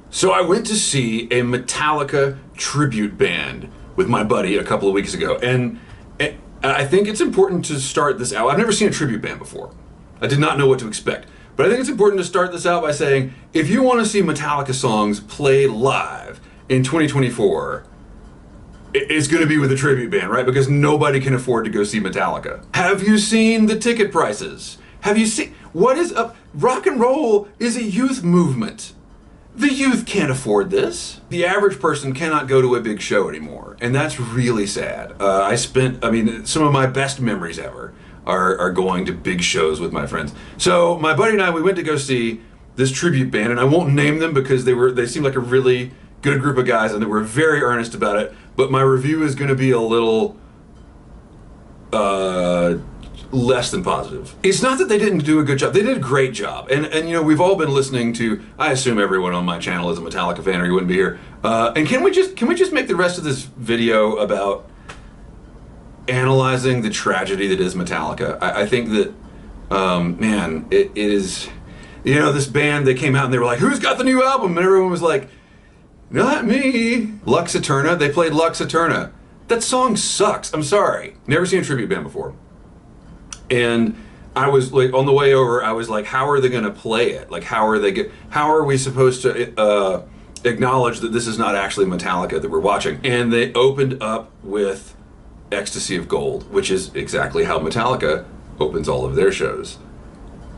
So I went to see a Metallica tribute band with my buddy a couple of weeks ago, and I think it's important to start this out. I've never seen a tribute band before. I did not know what to expect. But I think it's important to start this out by saying, if you want to see Metallica songs played live in 2024, it's going to be with a tribute band, right? Because nobody can afford to go see Metallica. Have you seen the ticket prices? Have you seen, what is up? Rock and roll is a youth movement. The youth can't afford this. The average person cannot go to a big show anymore, and that's really sad. Some of my best memories ever are going to big shows with my friends. So my buddy and I, we went to go see this tribute band, and I won't name them because they seemed like a really good group of guys, and they were very earnest about it. But my review is going to be a little less than positive. It's not that they didn't do a good job. They did a great job. And you know, we've all been listening to, I assume everyone on my channel is a Metallica fan or you wouldn't be here. And can we just make the rest of this video about analyzing the tragedy that is Metallica? I think that, man, it is, you know, this band, they came out and they were like, who's got the new album? And everyone was like, not me. Lux Eterna, they played Lux Eterna. That song sucks, I'm sorry. Never seen a tribute band before. And I was like, on the way over, I was like, how are they going to play it? Like, how are we supposed to acknowledge that this is not actually Metallica that we're watching? And they opened up with Ecstasy of Gold, which is exactly how Metallica opens all of their shows.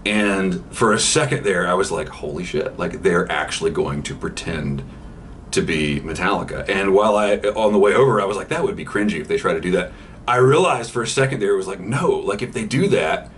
And for a second there, I was like, holy shit, like they're actually going to pretend to be Metallica. And while on the way over, I was like, that would be cringy if they try to do that. I realized for a second there, it was like, no, like if they do that,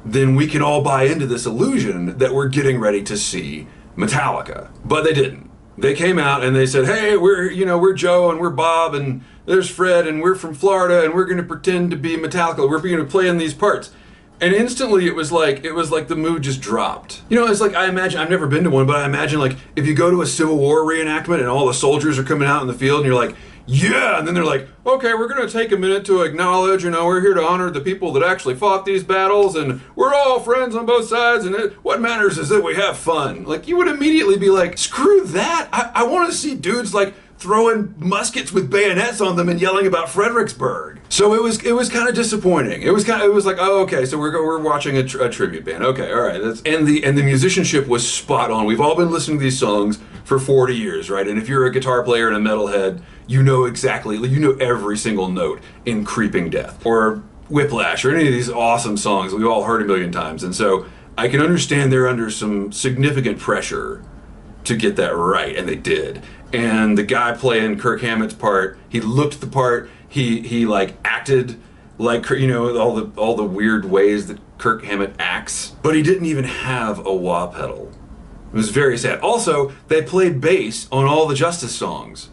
then we can all buy into this illusion that we're getting ready to see Metallica. But they didn't. They came out and they said, hey, we're Joe and we're Bob and there's Fred and we're from Florida and we're going to pretend to be Metallica. We're going to play in these parts. And instantly it was like the mood just dropped. You know, it's like, I imagine, I've never been to one, but I imagine like if you go to a Civil War reenactment and all the soldiers are coming out in the field and you're like, yeah, and then they're like, okay, we're going to take a minute to acknowledge, you know, we're here to honor the people that actually fought these battles, and we're all friends on both sides, and what matters is that we have fun. Like, you would immediately be like, screw that. I want to see dudes, like, throwing muskets with bayonets on them and yelling about Fredericksburg. So it was kind of disappointing. It was like, oh, okay, so we're watching a tribute band. Okay, all right. And the musicianship was spot on. We've all been listening to these songs for 40 years, right? And if you're a guitar player and a metalhead, you know every single note in Creeping Death or Whiplash or any of these awesome songs that we've all heard a million times. And so I can understand they're under some significant pressure to get that right, and they did. And the guy playing Kirk Hammett's part, he looked the part. He like acted like, you know, all the weird ways that Kirk Hammett acts, but he didn't even have a wah pedal. It was very sad. Also, they played bass on all the Justice songs.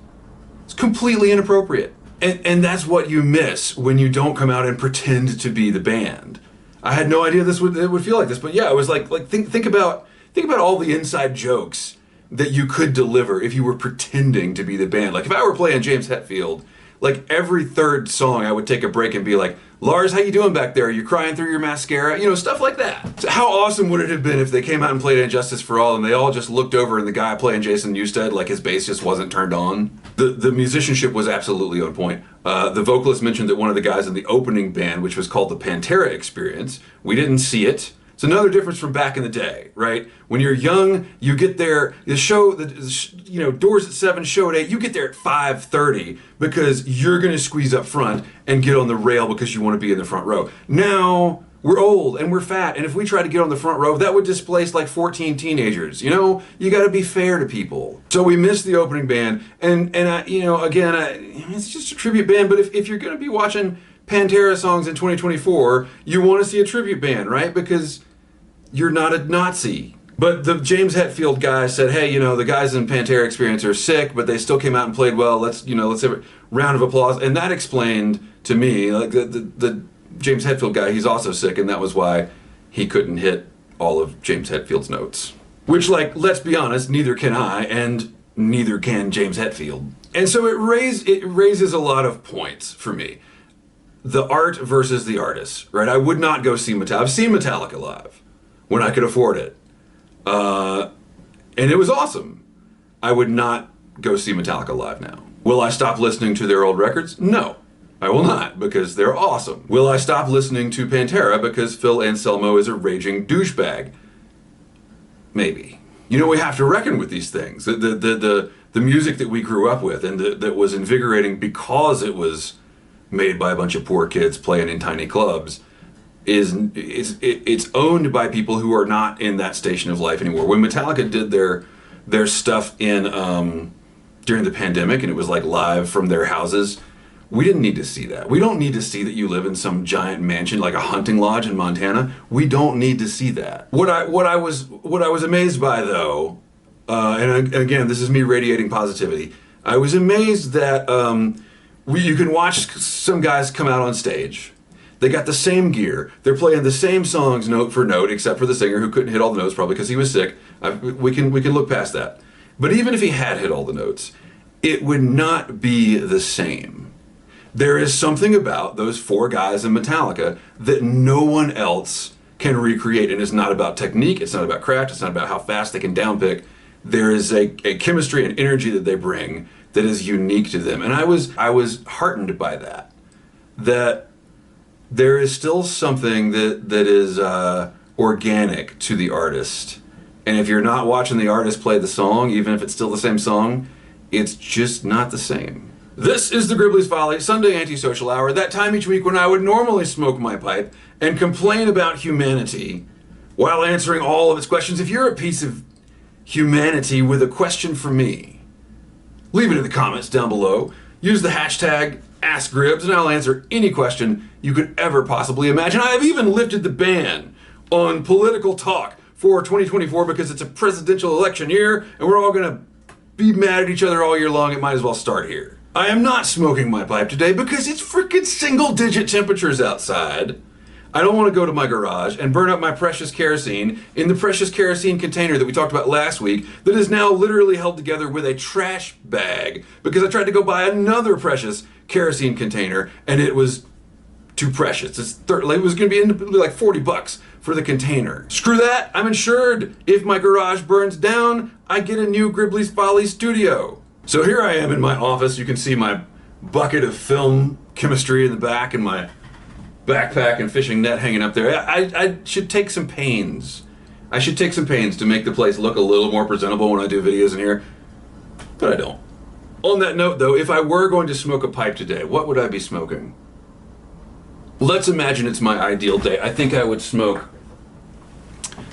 It's completely inappropriate. And that's what you miss when you don't come out and pretend to be the band. I had no idea it would feel like this, but yeah, it was like think about all the inside jokes that you could deliver if you were pretending to be the band. Like if I were playing James Hetfield, like every third song I would take a break and be like, Lars, how you doing back there? Are you crying through your mascara? You know, stuff like that. So how awesome would it have been if they came out and played Injustice for All and they all just looked over and the guy playing Jason Newsted, like his bass just wasn't turned on? The musicianship was absolutely on point. The vocalist mentioned that one of the guys in the opening band, which was called the Pantera Experience, we didn't see it. It's another difference from back in the day, right? When you're young, you get there, doors at 7, show at 8, you get there at 5:30 because you're gonna squeeze up front and get on the rail because you wanna be in the front row. Now, we're old and we're fat, and if we try to get on the front row, that would displace like 14 teenagers. You know, you gotta be fair to people. So we missed the opening band, and it's just a tribute band, but if you're gonna be watching Pantera songs in 2024, you want to see a tribute band, right? Because you're not a Nazi. But the James Hetfield guy said, hey, you know, the guys in Pantera Experience are sick, but they still came out and played well. Let's have a round of applause. And that explained to me, like the James Hetfield guy, he's also sick, and that was why he couldn't hit all of James Hetfield's notes. Which, like, let's be honest, neither can I, and neither can James Hetfield. And so it raises a lot of points for me. The art versus the artist, right? I would not go see Metallica. I've seen Metallica live when I could afford it. And it was awesome. I would not go see Metallica live now. Will I stop listening to their old records? No, I will not, because they're awesome. Will I stop listening to Pantera because Phil Anselmo is a raging douchebag? Maybe. You know, we have to reckon with these things. The music that we grew up with and that was invigorating because it was made by a bunch of poor kids playing in tiny clubs it's owned by people who are not in that station of life anymore. When Metallica did their stuff in during the pandemic and it was like live from their houses, we didn't need to see that. We don't need to see that you live in some giant mansion like a hunting lodge in Montana. We don't need to see that. What I was amazed by though, and again, this is me radiating positivity. I was amazed that you can watch some guys come out on stage. They got the same gear. They're playing the same songs note for note, except for the singer who couldn't hit all the notes, probably because he was sick. We can look past that. But even if he had hit all the notes, it would not be the same. There is something about those four guys in Metallica that no one else can recreate. And it's not about technique. It's not about craft. It's not about how fast they can downpick. There is a chemistry and energy that they bring that is unique to them. And I was heartened by that. That there is still something that is organic to the artist. And if you're not watching the artist play the song, even if it's still the same song, it's just not the same. This is the Gribbly's Folly Sunday Antisocial Hour, that time each week when I would normally smoke my pipe and complain about humanity while answering all of its questions. If you're a piece of humanity with a question for me, leave it in the comments down below. Use the hashtag AskGribbs and I'll answer any question you could ever possibly imagine. I have even lifted the ban on political talk for 2024 because it's a presidential election year and we're all gonna be mad at each other all year long. It might as well start here. I am not smoking my pipe today because it's freaking single-digit temperatures outside. I don't want to go to my garage and burn up my precious kerosene in the precious kerosene container that we talked about last week that is now literally held together with a trash bag because I tried to go buy another precious kerosene container and it was too precious. It was going to be like $40 for the container. Screw that, I'm insured. If my garage burns down, I get a new Gribbly's Folly studio. So here I am in my office. You can see my bucket of film chemistry in the back and my backpack and fishing net hanging up there. I should take some pains. I should take some pains to make the place look a little more presentable when I do videos in here, but I don't. On that note though, if I were going to smoke a pipe today, what would I be smoking? Let's imagine it's my ideal day. I think I would smoke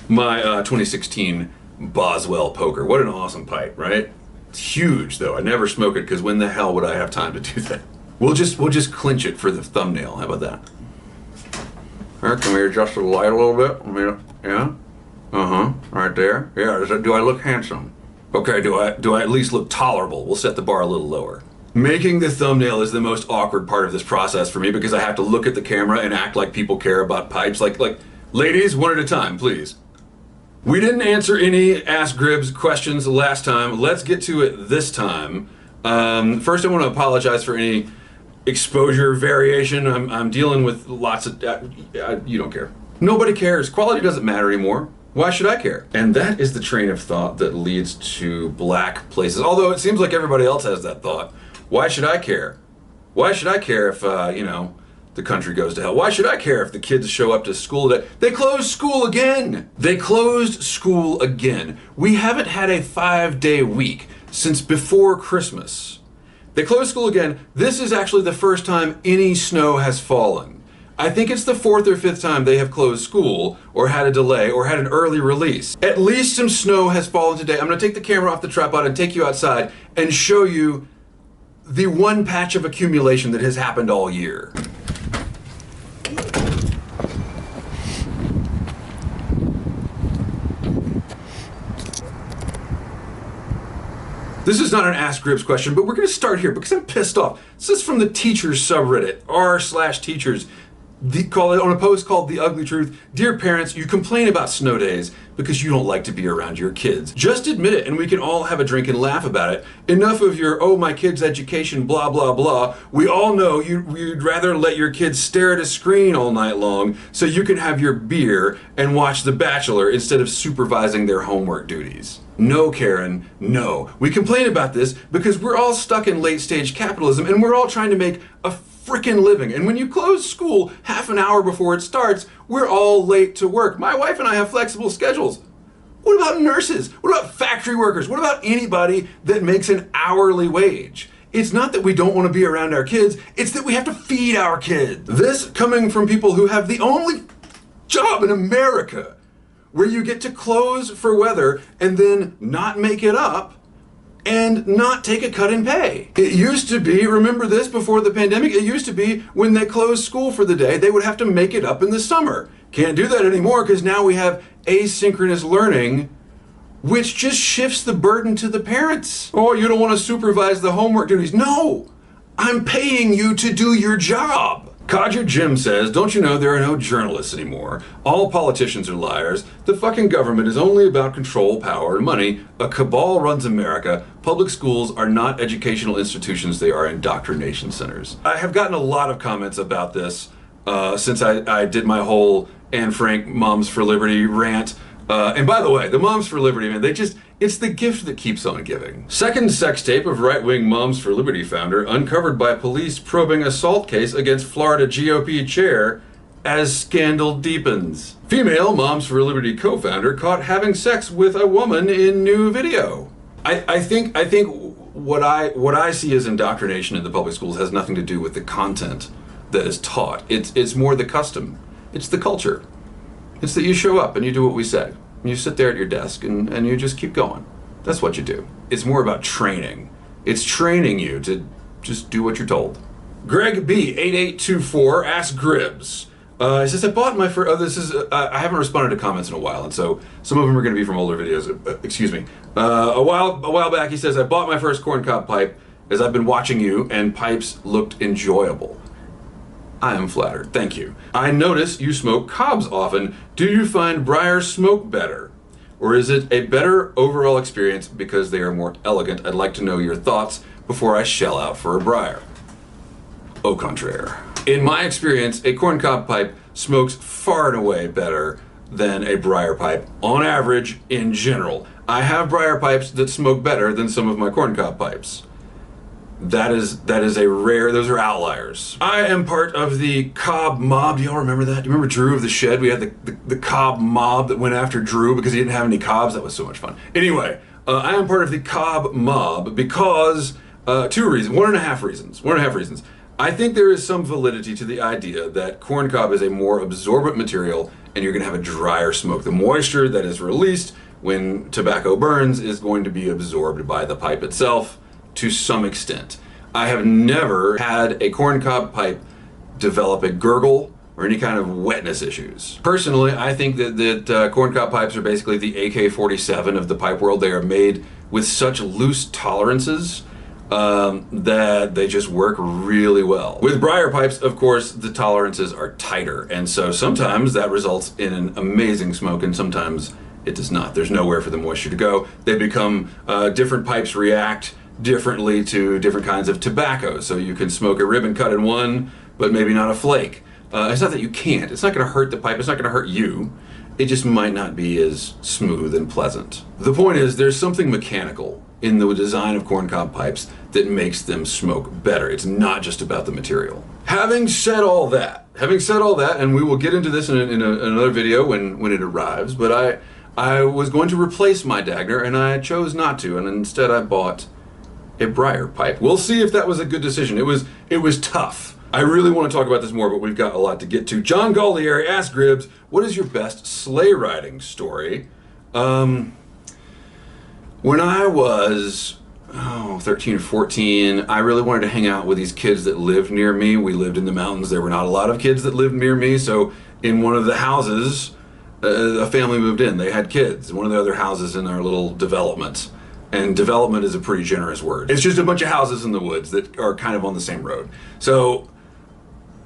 my 2016 Boswell Poker. What an awesome pipe, right? It's huge though. I never smoke it because when the hell would I have time to do that? We'll just clinch it for the thumbnail. How about that? All right, can we adjust the light a little bit? Yeah? Right there. Yeah, do I look handsome? Okay, do I at least look tolerable? We'll set the bar a little lower. Making the thumbnail is the most awkward part of this process for me because I have to look at the camera and act like people care about pipes. Like ladies, one at a time, please. We didn't answer any Ask Gribbs questions last time. Let's get to it this time. First, I want to apologize for any exposure variation. I'm dealing with lots of... you don't care. Nobody cares. Quality doesn't matter anymore. Why should I care? And that is the train of thought that leads to black places. Although it seems like everybody else has that thought. Why should I care? Why should I care if, the country goes to hell? Why should I care if the kids show up to school today? They closed school again. They closed school again. We haven't had a 5-day week since before Christmas. They closed school again. This is actually the first time any snow has fallen. I think it's the 4th or 5th time they have closed school or had a delay or had an early release. At least some snow has fallen today. I'm gonna take the camera off the tripod and take you outside and show you the one patch of accumulation that has happened all year. This is not an Ask Gribbs question, but we're going to start here because I'm pissed off. This is from the teachers subreddit, r/teachers. on a post called The Ugly Truth, "Dear parents, you complain about snow days because you don't like to be around your kids. Just admit it and we can all have a drink and laugh about it. Enough of your, oh, my kid's education, blah, blah, blah. We all know you'd rather let your kids stare at a screen all night long so you can have your beer and watch The Bachelor instead of supervising their homework duties." No, Karen, no. We complain about this because we're all stuck in late-stage capitalism and we're all trying to make a frickin' living. And when you close school half an hour before it starts, we're all late to work. My wife and I have flexible schedules. What about nurses? What about factory workers? What about anybody that makes an hourly wage? It's not that we don't want to be around our kids, it's that we have to feed our kids. This coming from people who have the only job in America where you get to close for weather and then not make it up and not take a cut in pay. It used to be, remember this before the pandemic, it used to be when they closed school for the day, they would have to make it up in the summer. Can't do that anymore because now we have asynchronous learning, which just shifts the burden to the parents. Oh, you don't want to supervise the homework duties. No, I'm paying you to do your job. Codger Jim says, "Don't you know there are no journalists anymore? All politicians are liars. The fucking government is only about control, power, and money. A cabal runs America. Public schools are not educational institutions, they are indoctrination centers." I have gotten a lot of comments about this since I did my whole Anne Frank Moms for Liberty rant. And by the way, the Moms for Liberty, man, it's the gift that keeps on giving. Second sex tape of right-wing Moms for Liberty founder uncovered by police probing assault case against Florida GOP chair as scandal deepens. Female Moms for Liberty co-founder caught having sex with a woman in new video. I think what I see as indoctrination in the public schools has nothing to do with the content that is taught. It's more the custom. It's the culture. It's that you show up and you do what we say. You sit there at your desk and you just keep going. That's what you do. It's more about training. It's training you to just do what you're told. Greg B8824 asks Gribbs. He says, "I bought my first." I haven't responded to comments in a while, and so some of them are going to be from older videos. Excuse me. A while back, he says, "I bought my first corncob pipe as I've been watching you, and pipes looked enjoyable." I am flattered. Thank you. "I notice you smoke cobs often. Do you find briar smoke better? Or is it a better overall experience because they are more elegant? I'd like to know your thoughts before I shell out for a briar." Au contraire. In my experience, a corncob pipe smokes far and away better than a briar pipe, on average, in general. I have briar pipes that smoke better than some of my corncob pipes. That is a rare, those are outliers. I am part of the Cobb mob. Do y'all remember that? Do you remember Drew of the Shed? We had the Cobb mob that went after Drew because he didn't have any cobs. That was so much fun. Anyway, I am part of the Cobb mob because two reasons, one and a half reasons. I think there is some validity to the idea that corncob is a more absorbent material and you're gonna have a drier smoke. The moisture that is released when tobacco burns is going to be absorbed by the pipe itself to some extent. I have never had a corncob pipe develop a gurgle or any kind of wetness issues. Personally, I think that corncob pipes are basically the AK-47 of the pipe world. They are made with such loose tolerances that they just work really well. With briar pipes, of course, the tolerances are tighter, and so sometimes that results in an amazing smoke and sometimes it does not. There's nowhere for the moisture to go. They become, different pipes react differently to different kinds of tobacco. So you can smoke a ribbon cut in one, but maybe not a flake. It's not that you can't. It's not going to hurt the pipe. It's not going to hurt you. It just might not be as smooth and pleasant. The point is, there's something mechanical in the design of corncob pipes that makes them smoke better. It's not just about the material. Having said all that, and we will get into this in another video when it arrives, but I was going to replace my Dagner and I chose not to, and instead I bought a briar pipe. We'll see if that was a good decision. It was tough. I really want to talk about this more, but we've got a lot to get to. John Galdieri asked Gribbs, "What is your best sleigh riding story?" When I was 13 or 14, I really wanted to hang out with these kids that lived near me. We lived in the mountains. There were not a lot of kids that lived near me, so in one of the houses, a family moved in. They had kids. One of the other houses in our little development. And development is a pretty generous word. It's just a bunch of houses in the woods that are kind of on the same road. So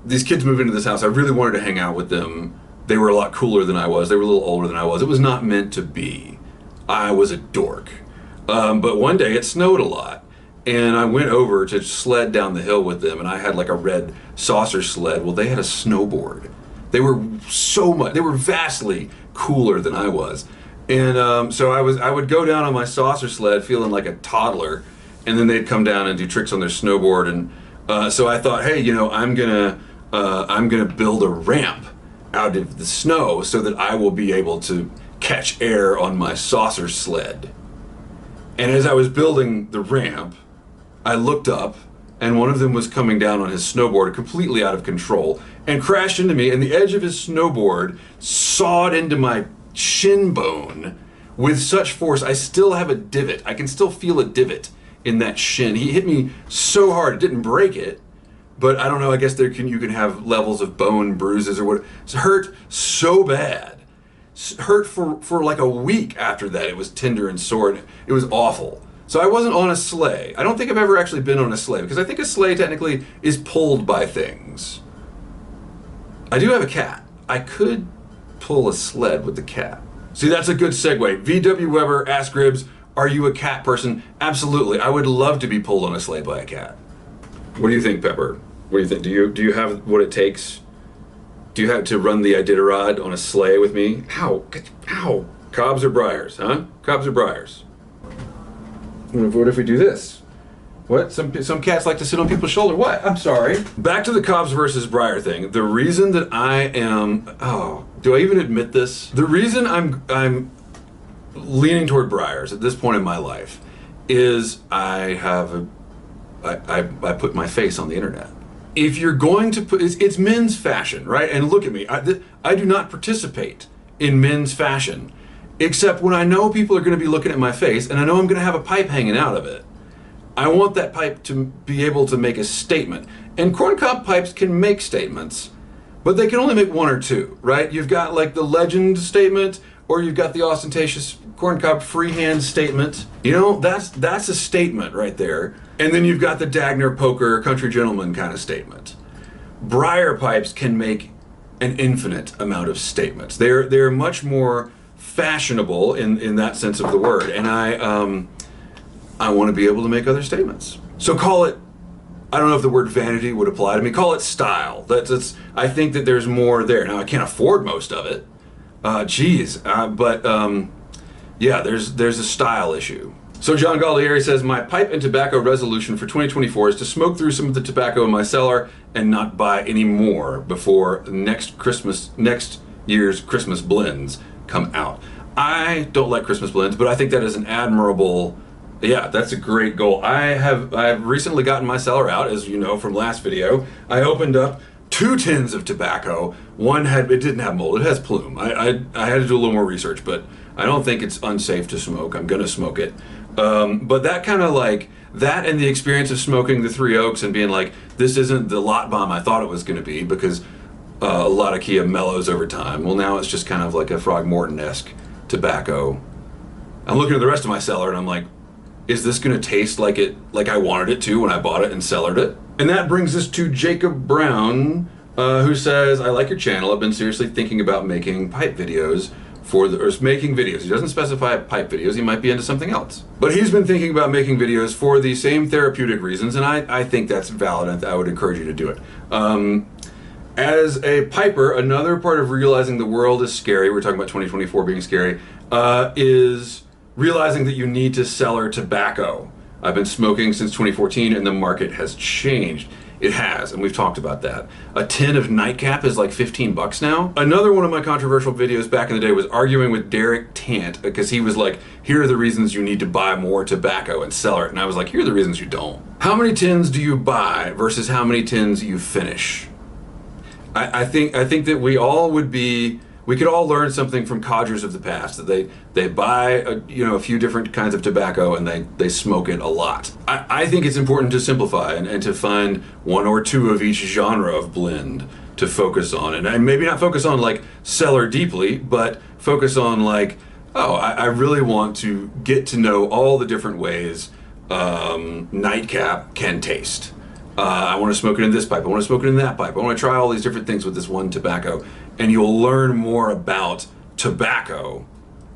these kids moved into this house. I really wanted to hang out with them. They were a lot cooler than I was. They were a little older than I was. It was not meant to be. I was a dork. But one day it snowed a lot, and I went over to sled down the hill with them, and I had like a red saucer sled. Well, they had a snowboard. They were vastly cooler than I was. And so I would go down on my saucer sled feeling like a toddler, and then they'd come down and do tricks on their snowboard. And so I thought, hey, I'm gonna build a ramp out of the snow so that I will be able to catch air on my saucer sled. And as I was building the ramp, I looked up, and one of them was coming down on his snowboard completely out of control and crashed into me, and the edge of his snowboard sawed into my shin bone with such force. I still have a divot. I can still feel a divot in that shin. He hit me so hard. It didn't break it, but I don't know, I guess you can have levels of bone bruises or what. It hurt so bad. Hurt for like a week after that. It was tender and sore. It was awful. So I wasn't on a sleigh. I don't think I've ever actually been on a sleigh, because I think a sleigh technically is pulled by things. I do have a cat. I could pull a sled with the cat. See, that's a good segue. VW Weber, Ask Ribs, are you a cat person? Absolutely. I would love to be pulled on a sleigh by a cat. What do you think, Pepper? What do you think? Do you have what it takes? Do you have to run the Iditarod on a sleigh with me? How? Cobbs or Briars, huh? Cobbs or Briars? What if we do this? What? Some cats like to sit on people's shoulder. What? I'm sorry. Back to the Cobbs versus Briar thing. The reason that I am... do I even admit this? The reason I'm leaning toward Briars at this point in my life is I put my face on the internet. If you're going to put... It's men's fashion, right? And look at me. I do not participate in men's fashion, except when I know people are going to be looking at my face and I know I'm going to have a pipe hanging out of it. I want that pipe to be able to make a statement. And corncob pipes can make statements, but they can only make one or two, right? You've got like the legend statement, or you've got the ostentatious corncob freehand statement. That's a statement right there. And then you've got the Dagner poker country gentleman kind of statement. Briar pipes can make an infinite amount of statements. They're much more fashionable in that sense of the word, and I want to be able to make other statements. So call it, I don't know if the word vanity would apply to me, call it style. I think that there's more there. Now I can't afford most of it, but yeah, there's a style issue. So John Galdieri says, my pipe and tobacco resolution for 2024 is to smoke through some of the tobacco in my cellar and not buy any more before next year's Christmas blends come out. I don't like Christmas blends, but I think that is an admirable, yeah, that's a great goal. I've recently gotten my cellar out, as you know from last video. I opened up 2 tins of tobacco. It didn't have mold, it has plume. I had to do a little more research, but I don't think it's unsafe to smoke. I'm gonna smoke it. But that kind of like, that and the experience of smoking the Three Oaks and being like, this isn't the lot bomb I thought it was gonna be, because a lot of Kia mellows over time. Well, now it's just kind of like a Frogmorton-esque tobacco. I'm looking at the rest of my cellar and I'm like, is this gonna taste like I wanted it to when I bought it and cellared it? And that brings us to Jacob Brown, who says, I like your channel. I've been seriously thinking about making pipe videos making videos. He doesn't specify pipe videos. He might be into something else. But he's been thinking about making videos for the same therapeutic reasons, and I think that's valid, and I would encourage you to do it. As a piper, another part of realizing the world is scary, we're talking about 2024 being scary, is realizing that you need to cellar tobacco. I've been smoking since 2014 and the market has changed. It has, and we've talked about that. A tin of Nightcap is like 15 bucks now. Another one of my controversial videos back in the day was arguing with Derek Tant, because he was like, here are the reasons you need to buy more tobacco and cellar it. And I was like, here are the reasons you don't. How many tins do you buy versus how many tins you finish? I think that we could all learn something from codgers of the past, that they buy a few different kinds of tobacco and they smoke it a lot. I think it's important to simplify and to find 1 or 2 of each genre of blend to focus on, and maybe not focus on like cellar deeply, but focus on like, I really want to get to know all the different ways Nightcap can taste. I want to smoke it in this pipe. I want to smoke it in that pipe. I want to try all these different things with this one tobacco. And you'll learn more about tobacco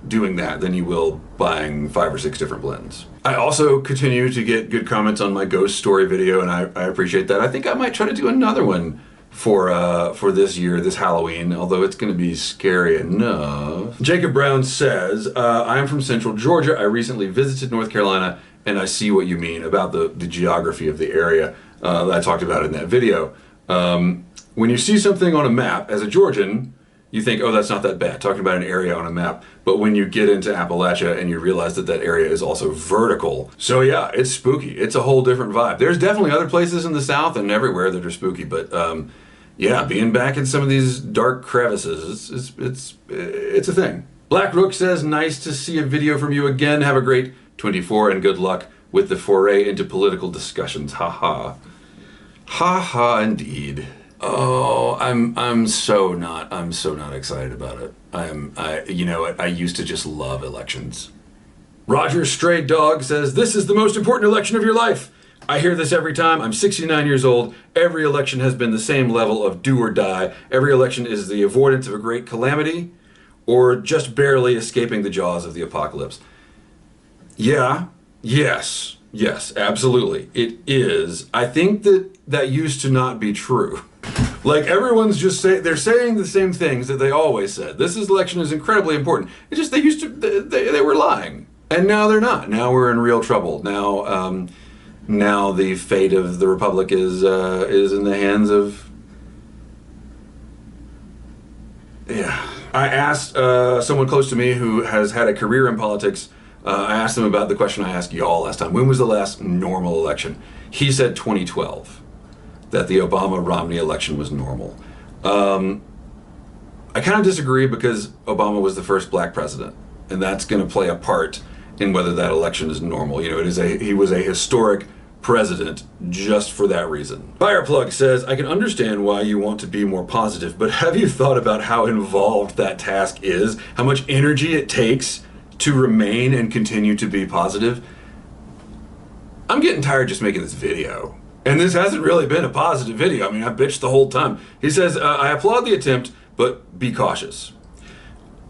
doing that than you will buying 5 or 6 different blends. I also continue to get good comments on my ghost story video, and I appreciate that. I think I might try to do another one for this year, this Halloween, although it's going to be scary enough. Jacob Brown says, I am from Central Georgia. I recently visited North Carolina, and I see what you mean about the geography of the area that I talked about in that video. When you see something on a map, as a Georgian, you think, oh, that's not that bad, talking about an area on a map. But when you get into Appalachia and you realize that that area is also vertical. So yeah, it's spooky. It's a whole different vibe. There's definitely other places in the South and everywhere that are spooky, but yeah, being back in some of these dark crevices, it's a thing. Black Rook says, nice to see a video from you again. Have a great 24 and good luck with the foray into political discussions. Ha ha. Ha ha indeed. Oh, I'm so not excited about it. You know what? I used to just love elections. Roger Stray Dog says, this is the most important election of your life. I hear this every time. I'm 69 years old. Every election has been the same level of do or die. Every election is the avoidance of a great calamity or just barely escaping the jaws of the apocalypse. Yeah, yes, absolutely. It is. I think that used to not be true. Like everyone's just they're saying the same things that they always said. This election is incredibly important. It's just they were lying, and now they're not. Now we're in real trouble. Now the fate of the republic is in the hands of. Yeah, I asked someone close to me who has had a career in politics. I asked them about the question I asked y'all last time. When was the last normal election? He said 2012. That the Obama-Romney election was normal. I kind of disagree because Obama was the first black president, and that's going to play a part in whether that election is normal. You know, he was a historic president just for that reason. Fireplug says, I can understand why you want to be more positive, but have you thought about how involved that task is? How much energy it takes to remain and continue to be positive? I'm getting tired just making this video. And this hasn't really been a positive video. I mean, I bitched the whole time. He says, I applaud the attempt, but be cautious.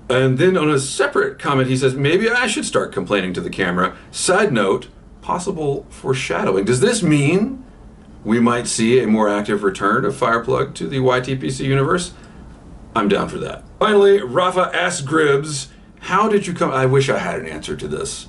And then on a separate comment, he says, maybe I should start complaining to the camera. Side note, possible foreshadowing. Does this mean we might see a more active return of Fireplug to the YTPC universe? I'm down for that. Finally, Rafa asks Gribbs, how did you come? I wish I had an answer to this.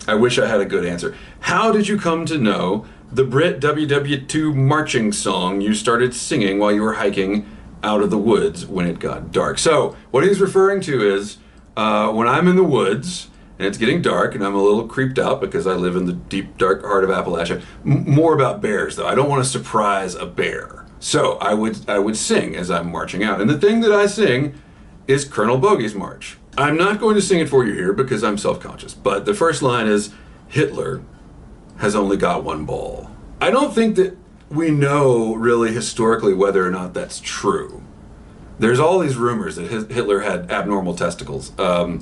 I wish I had a good answer. How did you come to know the Brit WW2 marching song you started singing while you were hiking out of the woods when it got dark? So what he's referring to is when I'm in the woods and it's getting dark and I'm a little creeped out because I live in the deep dark heart of Appalachia. More about bears though. I don't want to surprise a bear. So I would sing as I'm marching out. And the thing that I sing is Colonel Bogey's March. I'm not going to sing it for you here because I'm self-conscious, but the first line is, Hitler has only got one ball. I don't think that we know really historically whether or not that's true. There's all these rumors that Hitler had abnormal testicles. I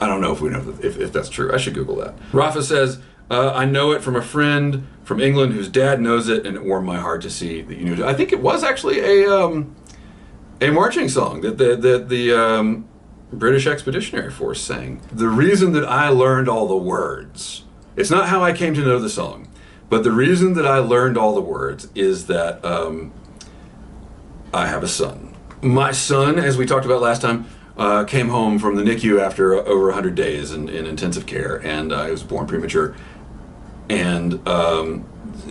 don't know if we know if that's true. I should Google that. Rafa says, I know it from a friend from England whose dad knows it, and it warmed my heart to see that you knew it. I think it was actually a marching song that the British Expeditionary Force sang. The reason that I learned all the words, it's not how I came to know the song, but the reason that I learned all the words is that I have a son. My son, as we talked about last time, came home from the NICU after over 100 days in intensive care, and he was born premature. And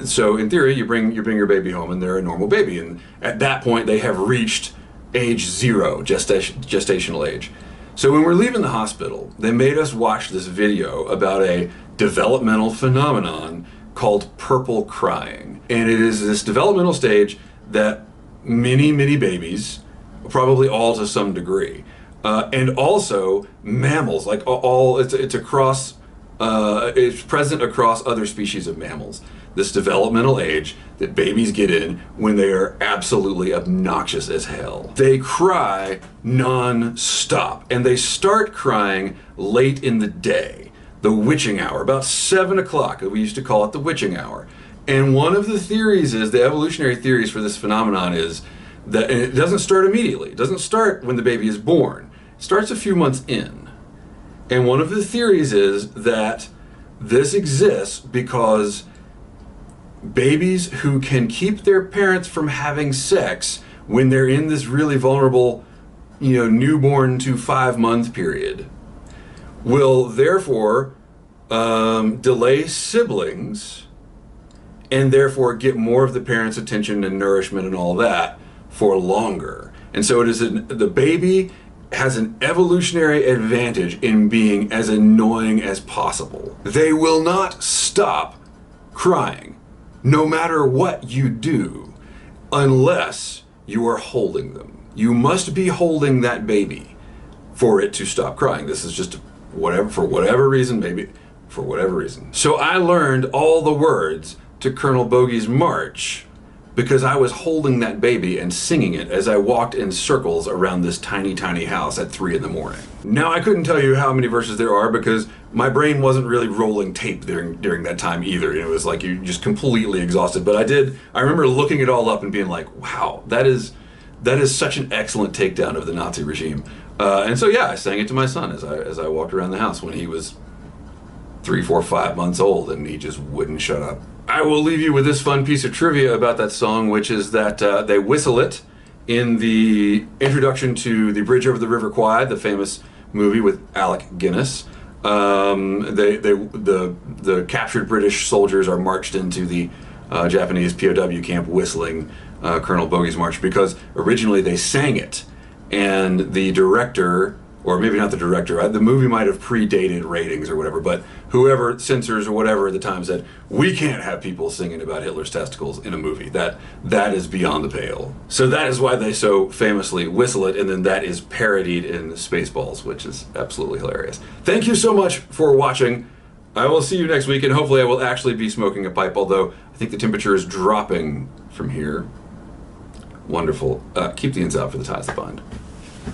so in theory, you bring your baby home and they're a normal baby. And at that point, they have reached age 0, gestational age. So when we're leaving the hospital, they made us watch this video about a developmental phenomenon called purple crying. And it is this developmental stage that many babies, probably all to some degree, and also mammals, like it's across, it's present across other species of mammals. This developmental age that babies get in when they are absolutely obnoxious as hell. They cry non-stop, and they start crying late in the day, the witching hour, about 7 o'clock. We used to call it the witching hour. And one of the theories is, the evolutionary theories for this phenomenon is that, and it doesn't start immediately. It doesn't start when the baby is born. It starts a few months in. And one of the theories is that this exists because babies who can keep their parents from having sex when they're in this really vulnerable, newborn to 5-month period will therefore delay siblings and therefore get more of the parents' attention and nourishment and all that for longer. And so it is the baby has an evolutionary advantage in being as annoying as possible. They will not stop crying, no matter what you do, unless you are holding them. You must be holding that baby for it to stop crying. This is just for whatever reason, maybe for whatever reason. So I learned all the words to Colonel Bogey's March because I was holding that baby and singing it as I walked in circles around this tiny, tiny house at 3 in the morning. Now, I couldn't tell you how many verses there are because my brain wasn't really rolling tape during that time either. It was like you're just completely exhausted. But I remember looking it all up and being like, wow, that is such an excellent takedown of the Nazi regime. And so, yeah, I sang it to my son as I walked around the house when he was 3, 4, 5 months old, and he just wouldn't shut up. I will leave you with this fun piece of trivia about that song, which is that they whistle it in the introduction to The Bridge Over the River Kwai, the famous movie with Alec Guinness. The captured British soldiers are marched into the Japanese POW camp whistling Colonel Bogey's March because originally they sang it, and the director, or maybe not the director, the movie might have predated ratings or whatever, but whoever, censors or whatever at the time said, we can't have people singing about Hitler's testicles in a movie. That is beyond the pale. So that is why they so famously whistle it, and then that is parodied in Spaceballs, which is absolutely hilarious. Thank you so much for watching. I will see you next week, and hopefully I will actually be smoking a pipe, although I think the temperature is dropping from here. Wonderful. Keep the ends out for the ties that bind.